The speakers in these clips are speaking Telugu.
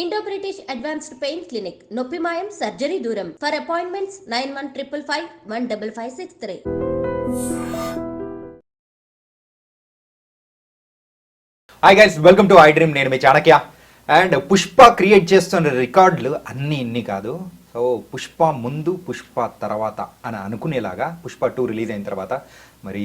Indo British advanced pain clinic నొప్పి మాయం సర్జరీ దూరం for appointments 9155515563. Hi guys, welcome to I dream. నేను మీ చాణక్య. అండ్ పుష్ప క్రియేట్ చేస్తున్న రికార్డులు అన్నీ ఇన్ని కాదు. సో పుష్ప ముందు పుష్ప తర్వాత అని అనుకునేలాగా పుష్ప 2 రిలీజ్ అయిన తర్వాత మరి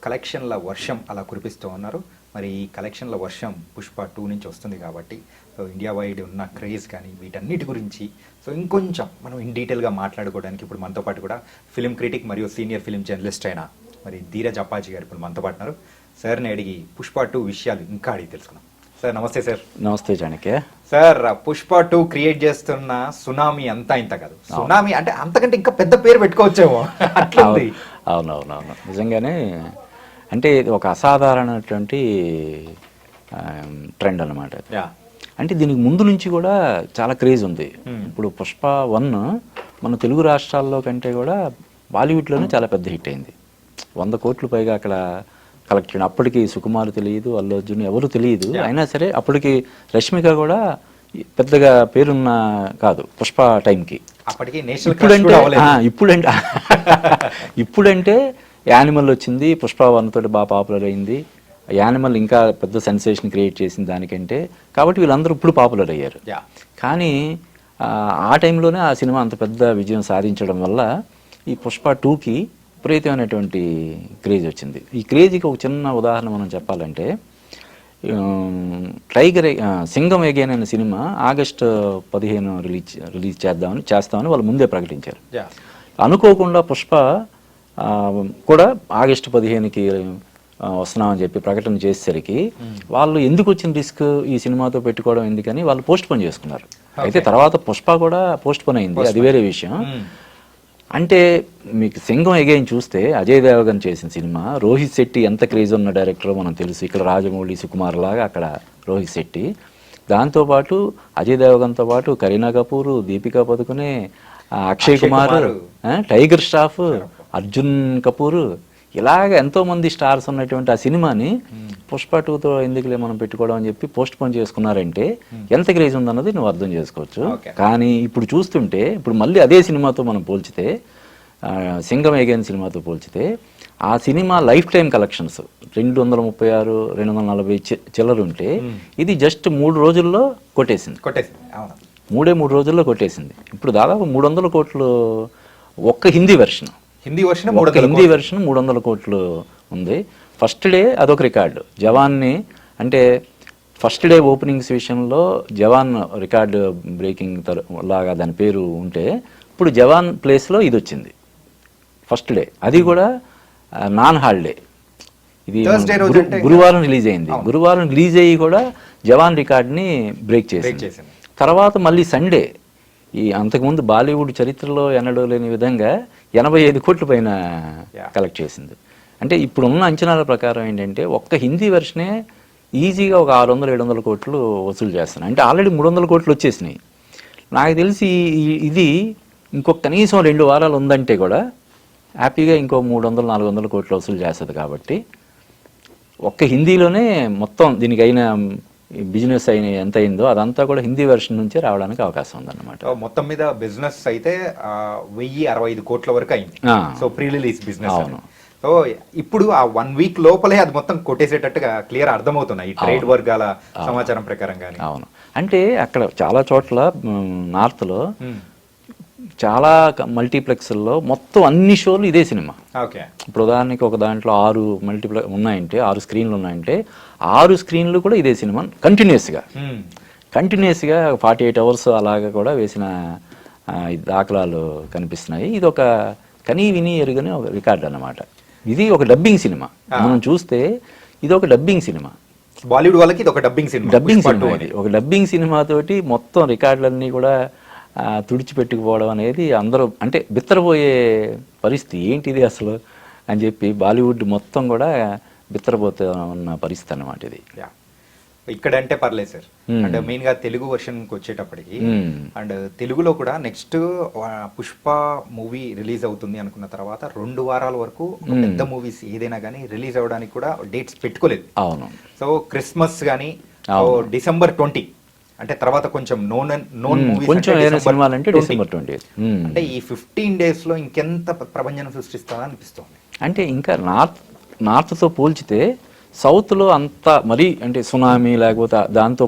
కలెక్షన్ల వర్షం అలా కురిపిస్తూ ఉన్నారు. మరి ఈ కలెక్షన్ల వర్షం పుష్ప 2 నుంచి వస్తుంది కాబట్టి సో ఇండియా వైడ్ ఉన్న క్రేజ్ కానీ వీటన్నిటి గురించి సో ఇంకొంచెం మనం ఇన్ డీటెయిల్గా మాట్లాడుకోవడానికి ఇప్పుడు మనతో పాటు కూడా ఫిలిం క్రిటిక్ మరియు సీనియర్ ఫిలిం జర్నలిస్ట్ అయిన మరి ధీరజ్ అప్పాజీ గారు ఇప్పుడు మనతో పాటు ఉన్నారు. సార్ని అడిగి పుష్ప 2 విషయాలు ఇంకా అడిగి తెలుసుకున్నాం. సార్ నమస్తే. సార్ నమస్తే చాణక్య. సార్ పుష్ప 2 క్రియేట్ చేస్తున్న సునామీ అంతా ఇంత కాదు, సునామీ అంటే అంతకంటే ఇంకా పెద్ద పేరు పెట్టుకోవచ్చేమో అట్లుంది. అవునవునవును, నిజంగానే అంటే ఇది ఒక అసాధారణటువంటి ట్రెండ్ అనమాట. అంటే దీనికి ముందు నుంచి కూడా చాలా క్రేజ్ ఉంది. ఇప్పుడు పుష్ప 1 మన తెలుగు రాష్ట్రాల్లో కంటే కూడా బాలీవుడ్లోనే చాలా పెద్ద హిట్ అయింది. 100 కోట్లు పైగా అక్కడ కలెక్ట్ చేయడం. అప్పటికి సుకుమార్ తెలియదు, అల్లు అర్జున్ ఎవరు తెలియదు. అయినా సరే అప్పటికి రష్మిక కూడా పెద్దగా పేరున్న కాదు పుష్ప టైంకి. ఇప్పుడంటే యానిమల్ వచ్చింది, పుష్ప 1 తోటి బాగా పాపులర్ అయింది. యానిమల్ ఇంకా పెద్ద సెన్సేషన్ క్రియేట్ చేసింది దానికంటే, కాబట్టి వీళ్ళందరూ ఇప్పుడు పాపులర్ అయ్యారు. కానీ ఆ టైంలోనే ఆ సినిమా అంత పెద్ద విజయం సాధించడం వల్ల ఈ పుష్ప 2కి విపరీతమైనటువంటి క్రేజ్ వచ్చింది. ఈ క్రేజ్కి ఒక చిన్న ఉదాహరణ మనం చెప్పాలంటే, సింగం ఎగైన్ అనే సినిమా ఆగస్టు 15 రిలీజ్ చేస్తామని వాళ్ళు ముందే ప్రకటించారు. అనుకోకుండా పుష్ప కూడా ఆగస్టు 15కి వస్తున్నామని చెప్పి ప్రకటన చేసేసరికి వాళ్ళు ఎందుకు వచ్చిన రిస్క్ ఈ సినిమాతో పెట్టుకోవడం ఎందుకని వాళ్ళు పోస్ట్ పోన్ చేసుకున్నారు. అయితే తర్వాత పుష్ప కూడా పోస్ట్ పోన్ అయింది, అది వేరే విషయం. అంటే మీకు సింగం ఎగైన్ చూస్తే అజయ్ దేవగన్ చేసిన సినిమా, రోహిత్ శెట్టి ఎంత క్రేజ్ ఉన్న డైరెక్టరో మనం తెలుసు. ఇక్కడ రాజమౌళి, సుకుమార్ లాగా అక్కడ రోహిత్ శెట్టి. దాంతోపాటు అజయ్ దేవగన్తో పాటు కరీనా కపూర్, దీపికా పదుకునే, అక్షయ్ కుమార్, టైగర్ ష్రాఫ్, అర్జున్ కపూర్, ఇలాగ ఎంతోమంది స్టార్స్ ఉన్నటువంటి ఆ సినిమాని పుష్ప 2తో ఎందుకులే మనం పెట్టుకోవడం అని చెప్పి పోస్ట్ పోన్ చేసుకున్నారంటే ఎంత క్రేజ్ ఉందన్నది నువ్వు అర్థం చేసుకోవచ్చు. కానీ ఇప్పుడు చూస్తుంటే, ఇప్పుడు మళ్ళీ అదే సినిమాతో మనం పోల్చితే, సింగం ఎగైన్ సినిమాతో పోల్చితే, ఆ సినిమా లైఫ్ టైం కలెక్షన్స్ 236, 240 చిల్లర ఉంటే ఇది జస్ట్ 3 రోజుల్లో కొట్టేసింది. 3 రోజుల్లో కొట్టేసింది. ఇప్పుడు దాదాపు 300 కోట్లు ఒక్క హిందీ వెర్షన్ 300 కోట్లు ఉంది. ఫస్ట్ డే అదొక రికార్డు. జవాన్ని అంటే ఫస్ట్ డే ఓపెనింగ్స్ విషయంలో జవాన్ రికార్డు బ్రేకింగ్ లాగా దాని పేరు ఉంటే, ఇప్పుడు జవాన్ ప్లేస్లో ఇది వచ్చింది ఫస్ట్ డే. అది కూడా నాన్ హాలిడే. ఇది గురువారం రిలీజ్ అయింది. గురువారం రిలీజ్ అయ్యి కూడా జవాన్ రికార్డ్ని బ్రేక్ చేసింది. తర్వాత మళ్ళీ సండే ఈ అంతకుముందు బాలీవుడ్ చరిత్రలో ఎన్నడూ లేని విధంగా 85 కోట్ల పైన కలెక్ట్ చేసింది. అంటే ఇప్పుడున్న అంచనాల ప్రకారం ఏంటంటే ఒక్క హిందీ వెర్షనే ఈజీగా ఒక 600-700 కోట్లు వసూలు చేస్తున్నాయి. అంటే ఆల్రెడీ 300 కోట్లు వచ్చేసినాయి. నాకు తెలిసి ఇది ఇంకొక కనీసం 2 వారాలు ఉందంటే కూడా హ్యాపీగా ఇంకో 300-400 కోట్లు వసూలు చేస్తుంది. కాబట్టి ఒక్క హిందీలోనే మొత్తం దీనికి అయిన బిజినెస్ అయిన ఎంత అయిందో అదంతా కూడా హిందీ వెర్షన్ నుంచే రావడానికి అవకాశం ఉందన్నమాట. మొత్తం మీద బిజినెస్ అయితే 1065 కోట్ల వరకు అయింది. So pre release business. So ఇప్పుడు ఆ 1 వీక్ లోపలే అది మొత్తం కొట్టేసేటట్టుగా క్లియర్ అర్థమవుతున్నాయి ఈ ట్రేడ్ వర్గాల సమాచారం ప్రకారంగా. అవును, అంటే అక్కడ చాలా చోట్ల నార్త్లో చాలా మల్టీప్లెక్స్ల్లో మొత్తం అన్ని షోలు ఇదే సినిమా. ఇప్పుడు ఉదాహరణకి ఒక దాంట్లో 6 మల్టీప్లెక్స్ ఉన్నాయంటే, 6 స్క్రీన్లు ఉన్నాయంటే 6 స్క్రీన్లు కూడా ఇదే సినిమా కంటిన్యూస్గా 48 అవర్స్ అలాగా కూడా వేసిన దాఖలాలు కనిపిస్తున్నాయి. ఇది ఒక కనీ విని ఎరుగని ఒక రికార్డ్ అన్నమాట. ఇది ఒక డబ్బింగ్ సినిమా. మనం చూస్తే ఇది ఒక డబ్బింగ్ సినిమా. బాలీవుడ్ వాళ్ళకి ఇది ఒక డబ్బింగ్ సినిమా. ఇది ఒక డబ్బింగ్ సినిమా తోటి మొత్తం రికార్డులన్నీ కూడా తుడిచిపెట్టుకుపోవడం అనేది అందరూ అంటే బిత్తరపోయే పరిస్థితి. ఏంటిది అసలు అని చెప్పి బాలీవుడ్ మొత్తం కూడా బిత్తరపోతూ ఉన్న పరిస్థితి అన్నమాట ఇది. ఇక్కడ అంటే పర్లేదు సార్. అండ్ మెయిన్ గా తెలుగు వర్షన్కి వచ్చేటప్పటికి అండ్ తెలుగులో కూడా నెక్స్ట్ పుష్ప మూవీ రిలీజ్ అవుతుంది అనుకున్న తర్వాత 2 వారాల వరకు పెద్ద మూవీస్ ఏదైనా కానీ రిలీజ్ అవ్వడానికి కూడా డేట్స్ పెట్టుకోలేదు. అవును. సో క్రిస్మస్ కానీ December 20 అంటే తర్వాత కొంచెం నోన్ మూవీస్ కొంచెం ఏదైనా సినిమాలు అంటే December 20th. అంటే ఈ 15 days లో ఇంకెంత ప్రభంజనం సృష్టిస్తుందా అనిపిస్తుంది. అంటే ఇంకా నార్త్తో పోల్చితే సౌత్లో అంత మరీ అంటే సునామీ లేకపోతే దాంతో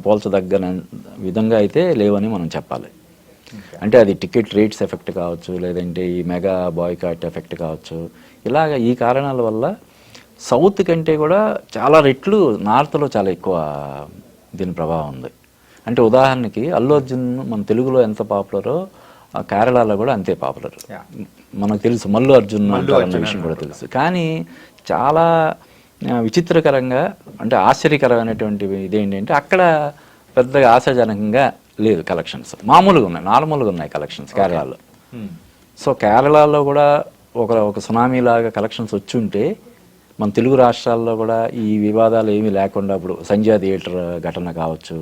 పోల్చదగ్గ విధంగా అయితే లేవని మనం చెప్పాలి. అంటే అది టికెట్ రేట్స్ ఎఫెక్ట్ కావచ్చు, లేదంటే ఈ మెగా బాయ్కాట్ ఎఫెక్ట్ కావచ్చు, ఇలాగ ఈ కారణాల వల్ల సౌత్ కంటే కూడా చాలా రెట్లు నార్త్లో చాలా ఎక్కువ దీని ప్రభావం ఉంది. అంటే ఉదాహరణకి అల్లు అర్జున్ మన తెలుగులో ఎంత పాపులరో కేరళలో కూడా అంతే పాపులర్. మనకు తెలుసు మల్లు అర్జున్ అన్న విషయం కూడా తెలుసు. కానీ చాలా విచిత్రకరంగా అంటే ఆశ్చర్యకరమైనటువంటివి ఇదేంటంటే అక్కడ పెద్దగా ఆశాజనకంగా లేదు కలెక్షన్స్, మామూలుగా ఉన్నాయి, నార్మల్గా ఉన్నాయి కలెక్షన్స్ కేరళలో. సో కేరళలో కూడా ఒక సునామీ లాగా కలెక్షన్స్ వచ్చి ఉంటే మన తెలుగు రాష్ట్రాల్లో కూడా ఈ వివాదాలు ఏమీ లేకుండా ఇప్పుడు సంజయ్ థియేటర్ ఘటన కావచ్చు,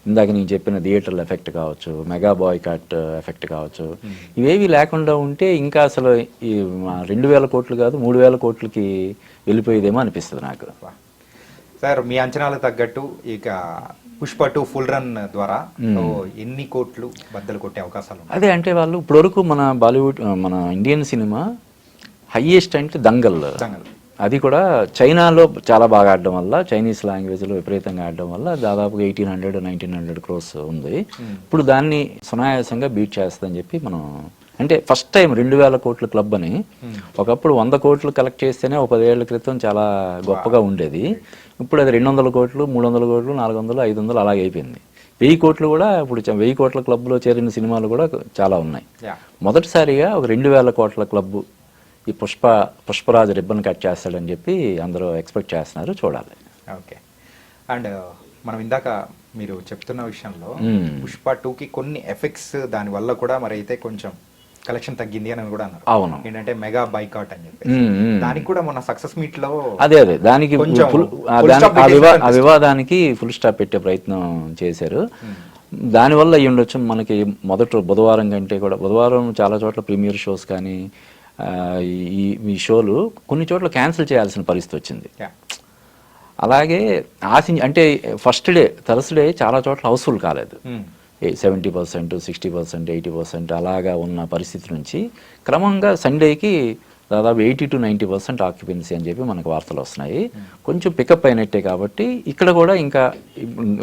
ఇందాక నేను చెప్పిన థియేటర్ల ఎఫెక్ట్ కావచ్చు, మెగా బాయ్కాట్ ఎఫెక్ట్ కావచ్చు, ఇవేవి లేకుండా ఉంటే ఇంకా అసలు ఈ 2,000 కోట్లు కాదు 3,000 కోట్లకి వెళ్ళిపోయేదేమో అనిపిస్తుంది నాకు. సార్ మీ అంచనాలకు తగ్గట్టు ఇక పుష్ప 2 ఫుల్ రన్ ద్వారా ఎన్ని కోట్లు బద్దలు కొట్టే అవకాశాలు? అదే అంటే వాళ్ళు ఇప్పటివరకు మన బాలీవుడ్ మన ఇండియన్ సినిమా హైయెస్ట్ అంటే దంగల్, అది కూడా చైనాలో చాలా బాగా ఆడడం వల్ల, చైనీస్ లాంగ్వేజ్లో విపరీతంగా ఆడడం వల్ల దాదాపుగా 1,800-1,900 crores ఉంది. ఇప్పుడు దాన్ని సునాయాసంగా బీట్ చేస్తుందని చెప్పి మనం అంటే ఫస్ట్ టైం 2,000 కోట్ల క్లబ్ అని. ఒకప్పుడు 100 కోట్లు కలెక్ట్ చేస్తేనే ఒక 10 ఏళ్ల క్రితం చాలా గొప్పగా ఉండేది. ఇప్పుడు అది 200 కోట్లు, 300 కోట్లు, 400, 500 అలాగే అయిపోయింది. 1000 కోట్లు కూడా ఇప్పుడు 1000 కోట్ల క్లబ్లో చేరిన సినిమాలు కూడా చాలా ఉన్నాయి. మొదటిసారిగా ఒక 2,000 కోట్ల క్లబ్ ఈ పుష్పరాజ్ రిబ్బన్ కట్ చేస్తాడని చెప్పి అందరూ ఎక్స్పెక్ట్ చేస్తున్నారు, చూడాలి. ఓకే. అండ్ మనం ఇందాక మీరు చెప్తున్న విషయంలో పుష్ప 2కి కొన్ని ఎఫెక్ట్స్ దాని వల్ల కూడా మరి అయితే కొంచెం కలెక్షన్ తగ్గింది అని కూడా అన్నారు. అవును, ఏంటంటే మెగా బాయ్కాట్ అని చెప్పి దానికి కూడా మన సక్సెస్ మీట్ లో అదే దానికి ఆ వివాదానికి ఫుల్ స్టాప్ పెట్టే ప్రయత్నం చేశారు. దానివల్ల అయ్యి ఉండొచ్చు. మనకి మొదటి బుధవారం కంటే కూడా బుధవారం చాలా చోట్ల ప్రీమియర్ షోస్ కానీ ఈ షోలు కొన్ని చోట్ల క్యాన్సిల్ చేయాల్సిన పరిస్థితి వచ్చింది. అలాగే అంటే ఫస్ట్ డే థర్స్డే చాలా చోట్ల హౌస్ఫుల్ కాలేదు. 70%, 60%, 80% అలాగా ఉన్న పరిస్థితి నుంచి క్రమంగా సండేకి దాదాపు 80-90% ఆక్యుపెన్సీ అని చెప్పి మనకు వార్తలు వస్తున్నాయి. కొంచెం పికప్ అయినట్టే. కాబట్టి ఇక్కడ కూడా ఇంకా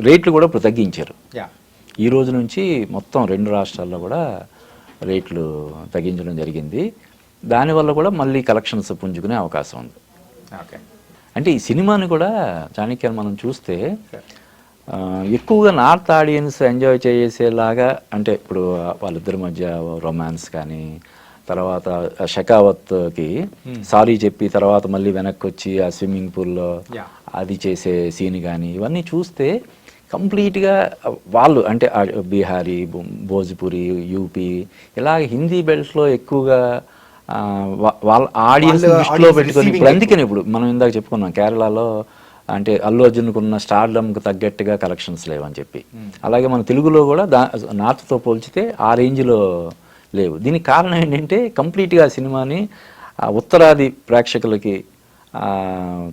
రేట్లు కూడా ఇప్పుడు తగ్గించారు. ఈ రోజు నుంచి మొత్తం 2 రాష్ట్రాల్లో కూడా రేట్లు తగ్గించడం జరిగింది. దానివల్ల కూడా మళ్ళీ కలెక్షన్స్ పుంజుకునే అవకాశం ఉంది. అంటే ఈ సినిమాని కూడా చాణక్య మనం చూస్తే ఎక్కువగా నార్త్ ఆడియన్స్ ఎంజాయ్ చేసేలాగా, అంటే ఇప్పుడు వాళ్ళిద్దరి మధ్య రొమాన్స్ కానీ, తర్వాత షెకావత్కి సారీ చెప్పి తర్వాత మళ్ళీ వెనక్కి వచ్చి ఆ స్విమ్మింగ్ పూల్లో అది చేసే సీన్ కానీ, ఇవన్నీ చూస్తే కంప్లీట్గా వాళ్ళు అంటే బీహారీ, భోజ్పురి, యూపీ ఇలాగ హిందీ బెల్ట్స్లో ఎక్కువగా వాళ్ళ ఆడియన్స్ దృష్టిలో పెట్టుకొని ఇప్పుడు అందుకని ఇప్పుడు మనం ఇందాక చెప్పుకున్నాం కేరళలో అంటే అల్లు అర్జున్కు ఉన్న స్టార్డమ్కి తగ్గట్టుగా కలెక్షన్స్ లేవని చెప్పి. అలాగే మన తెలుగులో కూడా నార్త్తో పోల్చితే ఆ రేంజ్లో లేవు. దీనికి కారణం ఏంటంటే కంప్లీట్గా ఆ సినిమాని ఉత్తరాది ప్రేక్షకులకి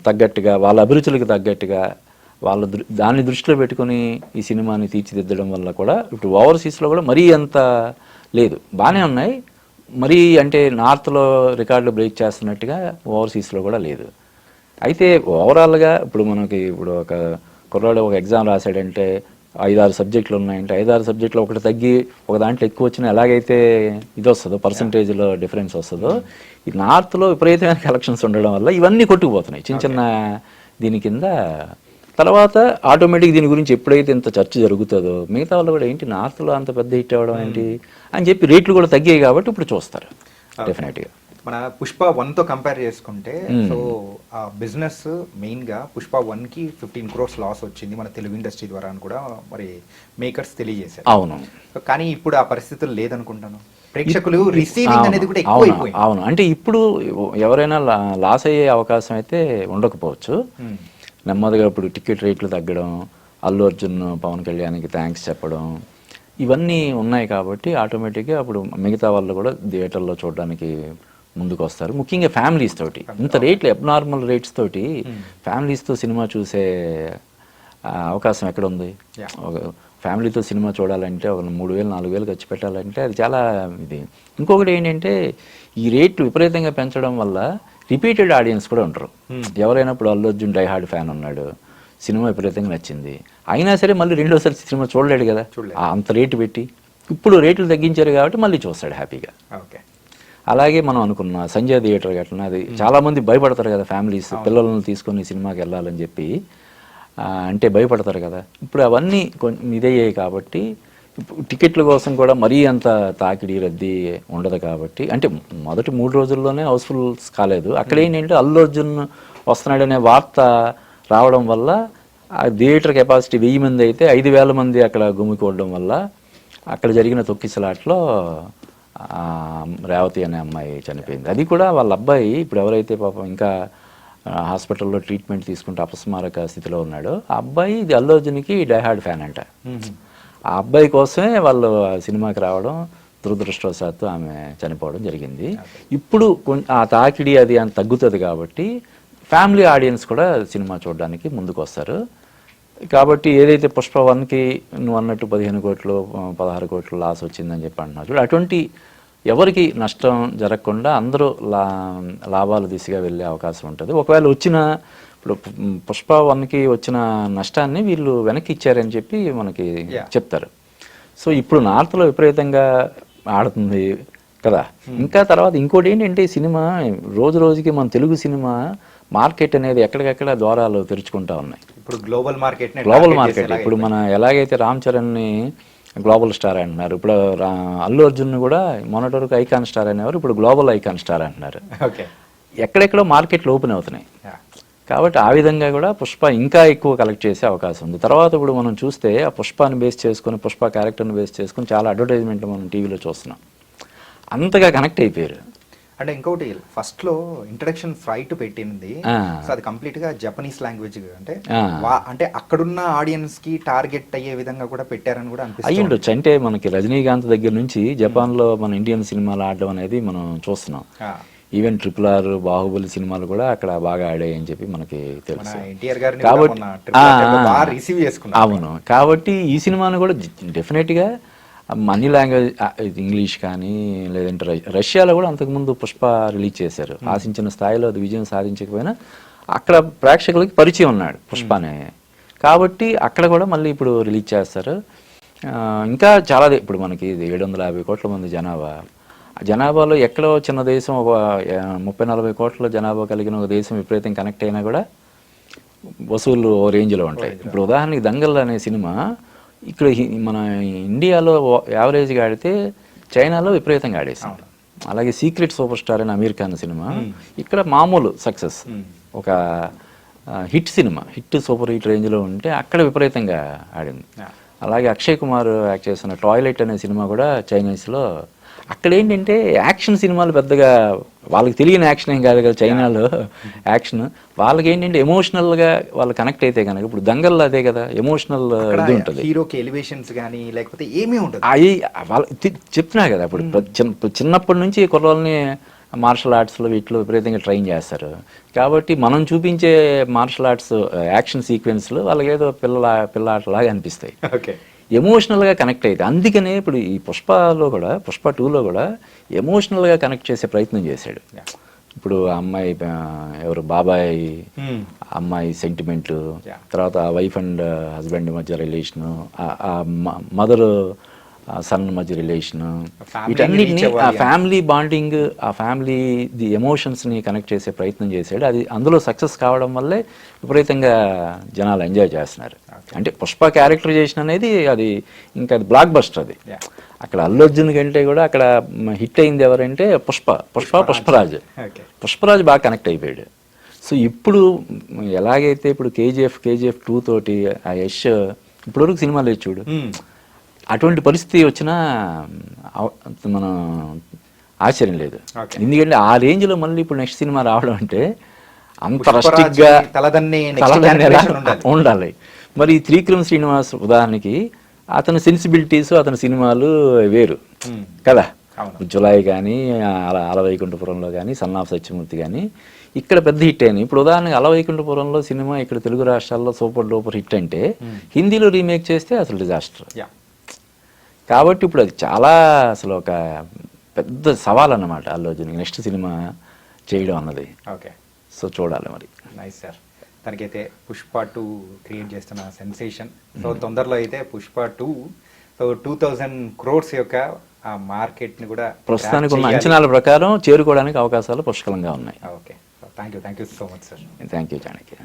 తగ్గట్టుగా, వాళ్ళ అభిరుచులకు తగ్గట్టుగా దాన్ని దృష్టిలో పెట్టుకొని ఈ సినిమాని తీర్చిదిద్దడం వల్ల కూడా ఇప్పుడు ఓవర్సీస్లో కూడా మరీ అంత లేదు. బాగానే ఉన్నాయి, మరీ అంటే నార్త్లో రికార్డులు బ్రేక్ చేస్తున్నట్టుగా ఓవర్సీస్లో కూడా లేదు. అయితే ఓవరాల్గా ఇప్పుడు మనకి ఇప్పుడు ఒక కుర్రాడు ఒక ఎగ్జామ్ రాశాడంటే 5-6 సబ్జెక్టులు ఉన్నాయంటే 5-6 సబ్జెక్టులు ఒకటి తగ్గి ఒక దాంట్లో ఎక్కువ వచ్చినా ఎలాగైతే ఇది వస్తుందో పర్సంటేజ్లో డిఫరెన్స్ వస్తుందో, ఈ నార్త్లో విపరీతమైన కలెక్షన్స్ ఉండడం వల్ల ఇవన్నీ కొట్టుకుపోతున్నాయి చిన్న చిన్న దీని కింద. తర్వాత ఆటోమేటిక్ దీని గురించి ఎప్పుడైతే ఇంత చర్చ జరుగుతుందో మిగతా వాళ్ళు కూడా ఏంటి నార్త్లో అంత పెద్ద హిట్ అవ్వడం ఏంటి అని చెప్పి రేట్లు కూడా తగ్గాయి కాబట్టి ఇప్పుడు చూస్తారు డెఫినెట్గా. మన పుష్ప 1తో కంపేర్ చేసుకుంటే సో ఆ బిజినెస్ మెయిన్గా పుష్ప 1కి 15 crores లాస్ వచ్చింది మన తెలుగు ఇండస్ట్రీ ద్వారా అని కూడా మరి మేకర్స్ తెలియజేశారు. అవును, కానీ ఇప్పుడు ఆ పరిస్థితులు లేదనుకుంటాను. ప్రేక్షకులు రిసీవింగ్ అనేది కూడా ఎక్కువ. అవును, అంటే ఇప్పుడు ఎవరైనా లాస్ అయ్యే అవకాశం అయితే ఉండకపోవచ్చు. నెమ్మదిగా ఇప్పుడు టికెట్ రేట్లు తగ్గడం, అల్లు అర్జున్ పవన్ కళ్యాణ్కి థ్యాంక్స్ చెప్పడం, ఇవన్నీ ఉన్నాయి కాబట్టి ఆటోమేటిక్గా అప్పుడు మిగతా వాళ్ళు కూడా థియేటర్లో చూడడానికి ముందుకు వస్తారు. ముఖ్యంగా ఫ్యామిలీస్ తోటి ఇంత రేట్లు అబ్నార్మల్ రేట్స్ తోటి ఫ్యామిలీస్తో సినిమా చూసే అవకాశం ఎక్కడ ఉంది? ఫ్యామిలీతో సినిమా చూడాలంటే ఒక 3,000-4,000 ఖర్చు పెట్టాలంటే అది చాలా ఇది. ఇంకొకటి ఏంటంటే ఈ రేట్లు విపరీతంగా పెంచడం వల్ల రిపీటెడ్ ఆడియన్స్ కూడా ఉంటారు. ఎవరైనా ఇప్పుడు అల్లు అర్జున్ డైహార్డ్ ఫ్యాన్ ఉన్నాడు, సినిమా విపరీతంగా నచ్చింది, అయినా సరే మళ్ళీ రెండోసారి సినిమా చూడలేడు కదా అంత రేటు పెట్టి. ఇప్పుడు రేట్లు తగ్గించారు కాబట్టి మళ్ళీ చూస్తాడు హ్యాపీగా. ఓకే. అలాగే మనం అనుకున్న సంజయ్ థియేటర్ గట్ల అది చాలా మంది భయపడతారు కదా ఫ్యామిలీస్, పిల్లలను తీసుకొని సినిమాకి వెళ్ళాలని చెప్పి అంటే భయపడతారు కదా. ఇప్పుడు అవన్నీ కొంచెం ఇదయ్యాయి కాబట్టి టికెట్ల కోసం కూడా మరీ అంత తాకిడి రద్దీ ఉండదు కాబట్టి, అంటే మొదటి 3 రోజుల్లోనే హౌస్ఫుల్స్ కాలేదు. అక్కడ ఏంటంటే అల్లు అర్జున్ వస్తున్నాడనే వార్త రావడం వల్ల ఆ థియేటర్ కెపాసిటీ 1000 మంది అయితే 5,000 మంది అక్కడ గుమికూడడం వల్ల అక్కడ జరిగిన తొక్కిసలాట్లో రేవతి అనే అమ్మాయి చనిపోయింది. అది కూడా వాళ్ళ అబ్బాయి ఇప్పుడు ఎవరైతే పాపం ఇంకా హాస్పిటల్లో ట్రీట్మెంట్ తీసుకుంటే అపస్మారక స్థితిలో ఉన్నాడో ఆ అబ్బాయి ఇది అల్లు అర్జున్కి డైహార్డ్ ఫ్యాన్ అంట. ఆ అబ్బాయి కోసమే వాళ్ళు సినిమాకి రావడం, దురదృష్టవశాత్తు ఆమె చనిపోవడం జరిగింది. ఇప్పుడు ఆ తాకిడి అది అని తగ్గుతుంది కాబట్టి ఫ్యామిలీ ఆడియన్స్ కూడా సినిమా చూడడానికి ముందుకు వస్తారు. కాబట్టి ఏదైతే పుష్ప 1కి నువ్వు అన్నట్టు 15 కోట్లు 16 కోట్లు లాస్ వచ్చిందని చెప్పి అంటున్నారు, అటువంటి ఎవరికి నష్టం జరగకుండా అందరూ లాభాల దిశగా వెళ్ళే అవకాశం ఉంటుంది. ఒకవేళ వచ్చిన ఇప్పుడు పుష్ప 1కి వచ్చిన నష్టాన్ని వీళ్ళు వెనక్కి ఇచ్చారని చెప్పి మనకి చెప్తారు. సో ఇప్పుడు నార్త్లో విపరీతంగా ఆడుతుంది కదా. ఇంకా తర్వాత ఇంకోటి ఏంటంటే సినిమా రోజు రోజుకి మన తెలుగు సినిమా మార్కెట్ అనేది ఎక్కడికక్కడ ద్వారాలు తెరుచుకుంటా ఉన్నాయి. ఇప్పుడు గ్లోబల్ మార్కెట్ ఇప్పుడు మన ఎలాగైతే రామ్ చరణ్ని గ్లోబల్ స్టార్ అంటున్నారు, ఇప్పుడు అల్లు అర్జున్ కూడా మొన్నటి వరకు ఐకాన్ స్టార్ అనేవారు, ఇప్పుడు గ్లోబల్ ఐకాన్ స్టార్ అంటున్నారు. ఎక్కడెక్కడో మార్కెట్లు ఓపెన్ అవుతున్నాయి కాబట్టి ఆ విధంగా కూడా పుష్ప ఇంకా ఎక్కువ కలెక్ట్ చేసే అవకాశం ఉంది. తర్వాత ఇప్పుడు మనం చూస్తే ఆ పుష్పాన్ని బేస్ చేసుకుని, పుష్ప క్యారెక్టర్ని బేస్ చేసుకుని చాలా అడ్వర్టైజ్మెంట్లు మనం టీవీలో చూస్తున్నాం. అంతగా కనెక్ట్ అయిపోయారు. అంటే ఇంకొకటి ఫస్ట్ లో ఇంట్రడక్షన్ ఫ్రైట్ పెట్టింది, సో అది కంప్లీట్ గా జపనీస్ లాంగ్వేజ్, అంటే అంటే అక్కడున్న ఆడియన్స్ కి టార్గెట్ అయ్యే విధంగా కూడా పెట్టారని కూడా అయ్యిండొచ్చు. అంటే మనకి రజనీకాంత్ దగ్గర నుంచి జపాన్ లో మన ఇండియన్ సినిమాలు ఆడడం అనేది మనం చూస్తున్నాం. ఈవెన్ RRR, బాహుబలి సినిమాలు కూడా అక్కడ బాగా ఆడాయి అని చెప్పి మనకి తెలుసు. అవును, కాబట్టి ఈ సినిమాను కూడా డెఫినెట్ గా అన్ని లాంగ్వేజ్, ఇంగ్లీష్ కానీ లేదంటే రష్యాలో కూడా అంతకుముందు పుష్ప రిలీజ్ చేశారు. ఆశించిన స్థాయిలో అది విజయం సాధించకపోయినా అక్కడ ప్రేక్షకులకి పరిచయం ఉన్నాడు పుష్ప అనే, కాబట్టి అక్కడ కూడా మళ్ళీ ఇప్పుడు రిలీజ్ చేస్తారు. ఇంకా చాలా ఇప్పుడు మనకి 750 కోట్ల మంది జనాభాలో ఎక్కడో చిన్న దేశం ఒక 30-40 కోట్ల జనాభా కలిగిన ఒక దేశం విపరీతం కనెక్ట్ అయినా కూడా వసూళ్ళు ఓ రేంజ్లో ఉంటాయి. ఇప్పుడు ఉదాహరణకి దంగల్ అనే సినిమా ఇక్కడ మన ఇండియాలో యావరేజ్గా ఆడితే చైనాలో విపరీతంగా ఆడేసింది. అలాగే సీక్రెట్ సూపర్ స్టార్ అని అమీర్ ఖాన్ సినిమా ఇక్కడ మామూలు సక్సెస్, ఒక hit cinema, hit super hit రేంజ్లో ఉంటే అక్కడ విపరీతంగా ఆడింది. అలాగే అక్షయ్ కుమార్ యాక్ట్ చేసిన టాయిలెట్ అనే సినిమా కూడా చైనీస్లో. అక్కడ ఏంటంటే యాక్షన్ సినిమాలు పెద్దగా వాళ్ళకి తెలియని యాక్షన్ ఏం కాదు కదా చైనాలో యాక్షన్, వాళ్ళకి ఏంటంటే ఎమోషనల్గా వాళ్ళు కనెక్ట్ అయితే కనుక ఇప్పుడు దంగల్లో అదే కదా ఎమోషనల్ ఇది ఉంటుంది. హీరోకి ఎలివేషన్స్ కానీ లేకపోతే ఏమీ ఉంటుంది అవి వాళ్ళు చెప్తున్నా కదా. ఇప్పుడు చిన్నప్పటి నుంచి కుర్రోళ్ళని మార్షల్ ఆర్ట్స్లో వీటిలో విపరీతంగా ట్రైన్ చేస్తారు కాబట్టి మనం చూపించే మార్షల్ ఆర్ట్స్ యాక్షన్ సీక్వెన్స్లు వాళ్ళకి ఏదో పిల్ల ఆటలాగా అనిపిస్తాయి, ఎమోషనల్గా కనెక్ట్ అయితే. అందుకనే ఇప్పుడు ఈ పుష్పలో కూడా, పుష్ప 2లో కూడా ఎమోషనల్గా కనెక్ట్ చేసే ప్రయత్నం చేశాడు. ఇప్పుడు ఆ అమ్మాయి ఎవరు బాబాయ్ అమ్మాయి సెంటిమెంట్, తర్వాత వైఫ్ అండ్ హస్బెండ్ మధ్య రిలేషను, మదర్ సన్ మధ్య రిలేషన్, వీటన్నిటిని ఆ ఫ్యామిలీ బాండింగ్, ఆ ఫ్యామిలీ ది ఎమోషన్స్ని కనెక్ట్ చేసే ప్రయత్నం చేశాడు. అది అందులో సక్సెస్ కావడం వల్లే విపరీతంగా జనాలు ఎంజాయ్ చేస్తున్నారు. అంటే పుష్ప క్యారెక్టరైజేషన్ అనేది అది ఇంకా అది బ్లాక్ బస్టర్. అది అక్కడ అల్లు అర్జున్ కంటే కూడా అక్కడ హిట్ అయింది ఎవరంటే పుష్పరాజ్ బాగా కనెక్ట్ అయిపోయాడు. సో ఇప్పుడు ఎలాగైతే ఇప్పుడు KGF 2 తోటి ఆ యష్ ఇప్పటివరకు సినిమాలు లేదు చూడు, అటువంటి పరిస్థితి వచ్చినా మనం ఆశ్చర్యం లేదు. ఎందుకంటే ఆ రేంజ్లో మళ్ళీ ఇప్పుడు నెక్స్ట్ సినిమా రావడం అంటే అంత రస్టిక్గా ఉండాలి. మరి త్రివిక్రమ్ శ్రీనివాస్ ఉదాహరణకి అతని సెన్సిబిలిటీస్, అతని సినిమాలు వేరు కదా. జులై కానీ, అలవైకుంఠపురంలో కానీ, సన్ ఆఫ్ సత్యమూర్తి కానీ ఇక్కడ పెద్ద హిట్ అయినాయి. ఇప్పుడు ఉదాహరణకి అలవైకుంఠపురంలో సినిమా ఇక్కడ తెలుగు రాష్ట్రాల్లో సూపర్ డూపర్ హిట్ అంటే హిందీలో రీమేక్ చేస్తే అసలు డిజాస్టర్. కాబట్టి ఇప్పుడు అది చాలా అసలు ఒక పెద్ద సవాల్ అన్నమాట అల్లు అర్జున్ నెక్స్ట్ సినిమా చేయడం అన్నది. ఓకే, సో చూడాలి మరి. Nice sir. తనకైతే పుష్ప 2 క్రియేట్ చేస్తున్న సెన్సేషన్. సో తొందరలో అయితే పుష్ప 2 సో 2000 crores యొక్క ఆ మార్కెట్ని కూడా ప్రస్తుతానికి ఉన్న అంచనాల ప్రకారం చేరుకోవడానికి అవకాశాలు పుష్కలంగా ఉన్నాయి. Okay, thank you so much sir. Thank you Chanakya.